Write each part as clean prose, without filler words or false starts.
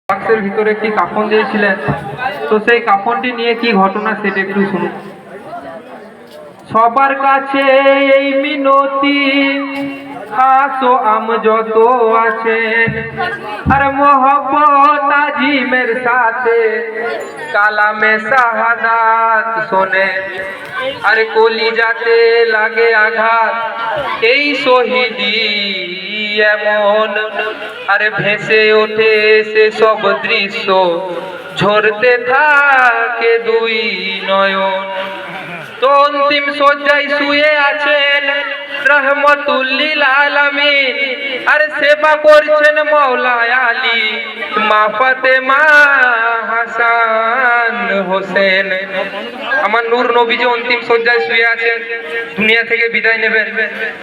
বাক্সের ভিতরে একটি কাফন দিয়েছিলেন, তো সেই কাফনটি নিয়ে কি ঘটনা সেটা একটু শুনুন। সবার কাছে এই মিনতি, খাস ও আম যত আছেন, আর মোহব্বত আজিমের সাথে কালামে শাহাদাত শোনে, আর কলিজাতে লাগে আঘাত এই শহীদি এমন, আর ভেসে ওঠে সে সব দৃশ্য, ঝরতে থাকে দুই নয়ন। তো অন্তিম শয্যায় শুয়ে আছেন রহমতুল্লিল আলামিন, আর সেবা করছেন মৌলা আলী, মা ফাতেমা, হাসান, হোসেন। আমার নূর নবীজি অন্তিম শয্যায় শুয়ে আছেন, দুনিয়া থেকে বিদায় নেবেন,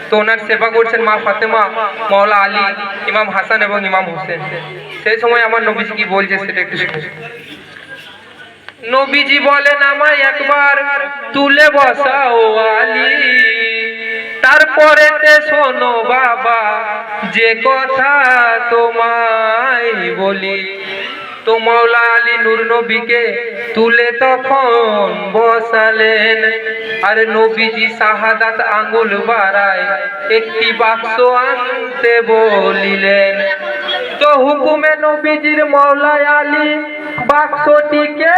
তো ওনার সেবা করছেন মা ফাতেমা, মৌলা আলী, ইমাম হাসান এবং ইমাম হোসেন। সেই সময় আমার নবীজি কি বলছে সেটা একটু শুনুন। নবীজি বলেন, আমায় একবার তুলে বসাও আলী, তারপরেতে শোনো বাবা যে কথা তোমায় বলি। তো মৌলা আলী নূর নবীকে তুলে তখন বসালেন, আর নবীজি শাহাদাত আঙ্গুল বাড়ায় একটি বাক্স আনতে বলিলেন। তো হুকুমে নবীজির মৌলা আলী বাক্সটিকে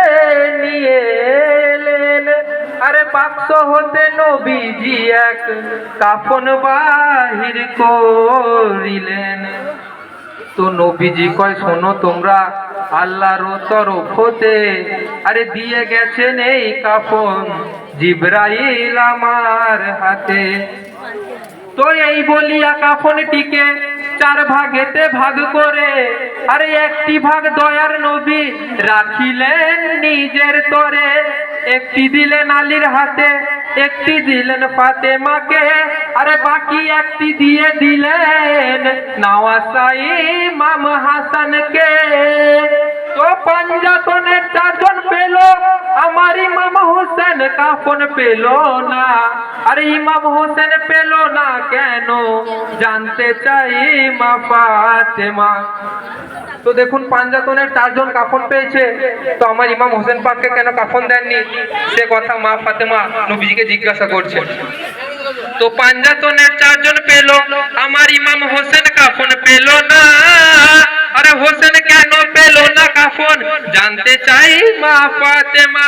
নিয়ে এলেন, আরে বাক্স হতে নবীজি এক কাফন বাহির করিলেন। তো নবীজি কয়, শোনো তোমরা, আল্লাহর তরফ হতে আরে দিয়ে গেছেন এই কাফন জিবরাইল আমার হাতে। তো এই বলিয়া কাফনটিকে চার ভাগেতে ভাগ করে, আরে একটি ভাগ দয়ার নবী রাখিলেন নিজের তরে, একটি দিলেন আলীর হাতে, একটি দিলেন ফাতেমাকে, আরে বাকি একটি দিয়ে দিলেন নওয়াসাই ইমাম হাসানকে। তো পাঞ্জাতনের চারজন পেল, আমার ইমাম হোসেন কাফন পেল না, আর ইমাম হোসেন পেল না কেন জানতে চাই মা ফাতেমা। তো দেখুন, পাঞ্জাতনের চারজন কাফন পেয়েছে, তো আমার ইমাম হোসেন পাককে কেন কাফন দেননি সে কথা মা ফাতেমা নবীজিকে জিজ্ঞাসা করছে। তো পাঞ্জাতনের চারজন পেল, আমার ইমাম হোসেন কাফন পেল না, আরে হোসেন কেন পেল না কাফন জানতে চাই মা ফাতেমা।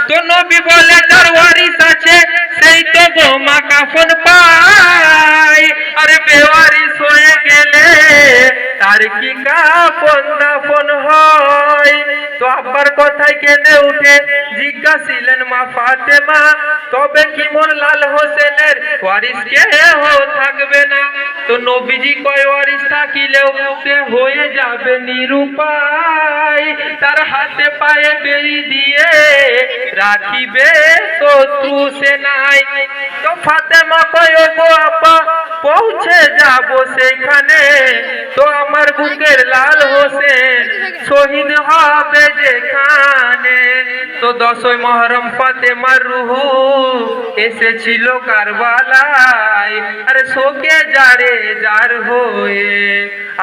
তো নবী বলে, যার ওয়ারিস আছে সেই তো গো মা কাফন পায়, আরে বেওয়ারিস হয়ে গেলে তার কি কাফন দাফন হয়। তো আব্বার কথায় কেঁদে উঠে জিজ্ঞাসিলেন মা ফাতেমা, তবে কি মোর লাল হোসেনের ওয়ারিস কেহ থাকবে না? তো নবীজি কয়, ওয়ারিস থাকিলেও সে হয়ে যাবে নিরুপায়, তার হাতে পায়ে বেড়ি দিয়ে রাখিবে শত্রু সেনাই। তো ফাতেমা কয়, ও গো আপা, পৌঁছে যাব সেখানে, তো আমার বুকের লাল হোসেন শহীদ হবে যেখানে। তো 10ই মুহররম ফাতেমার রুহু এসেছিল কারবালায়, আরে শোকে যারে যার হয়ে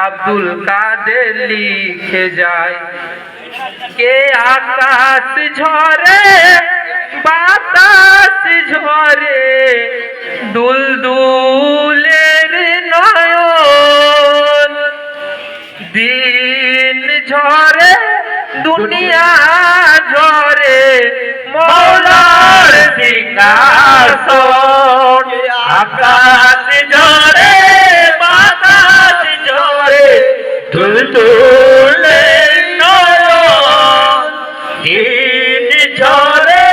আব্দুল কাদের লিখে যায়। কে আকাশ ঝরে বাতাস ঝরে দুলদুলের নয়ন, দিন ঝরে দুনিয়া ঝরে মৌলার সিংহাসন। আকাশ ঝরে বাতাস ঝরে দুলদুলের নয়ন, দিন ঝরে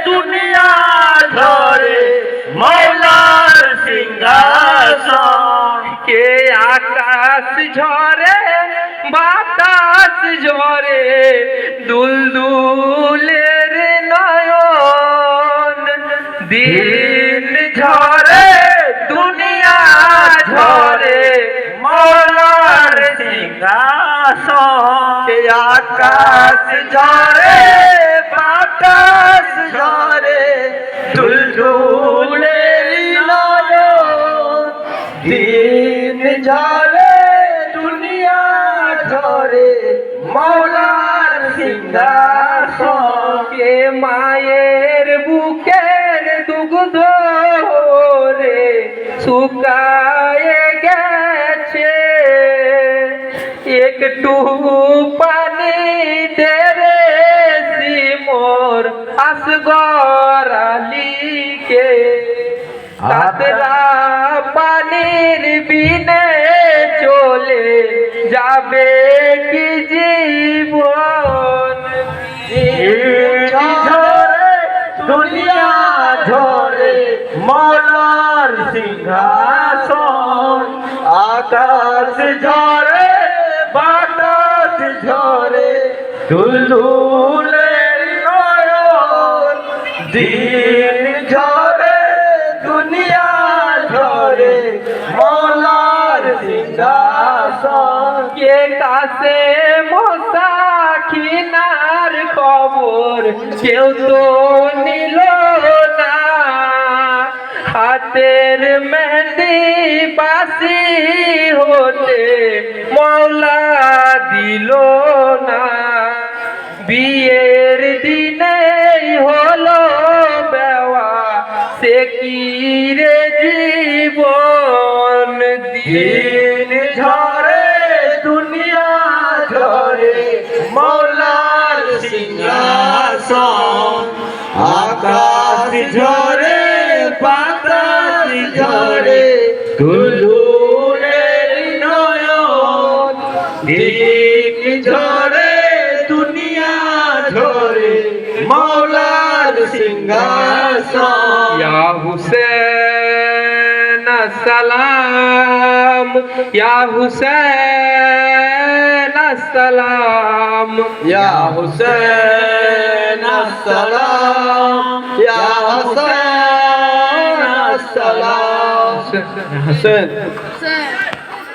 দুনিয়া ঝরে মৌলার সিংহাসন। কে আকাশ ঝরে বাতাস ঝরে দুলদুলের নয়ন, দিন ঝরে দুনিয়া ঝরে মৌলার সিংহাসন। কে আকাশ ঝরে বাতাস ঝরে দুলদুলের নয়ন, দিন ঝরে দুনিয়া ঝরে মৌলার সিংহাসন কে মায়ের বুকের দুগ্ধ রে শুকায়ে গেছে একটু পানি দে রে সিমোর আসগর আলীকে কাতরা পানির বিনে চলে যাবে কি জীবন ঝরে দুনিয়া ঝরে মৌলার সিংহাসন আকাশ ঝরে বাতাস ঝরে দুলদুলের নয়ন দিন ঝরে দুনিয়া ঝরে মৌলার সিংহাসন কে কাছে মশাখিনার খবর কেউ তো নিল না হাতের মেহেন্দি বাসি হতে মৌলা দিল না বিয়ের দিনেই হলো বেওয়া সে কি রে জীবন দিন ঝরে দুনিয়া ঝরে মৌলার সিংহাসন আকাশ ঝরে বাতাস ঝরে দুলদুলের নয়ন দিন ঝরে দুনিয়া ঝরে মৌলার সিংহাসন ইয়া হুসেন আসসালাম ইয়া হুসেন আসসালাম ইয়া হুসেন আসসালাম ইয়া হুসেন আসসালাম হুসেন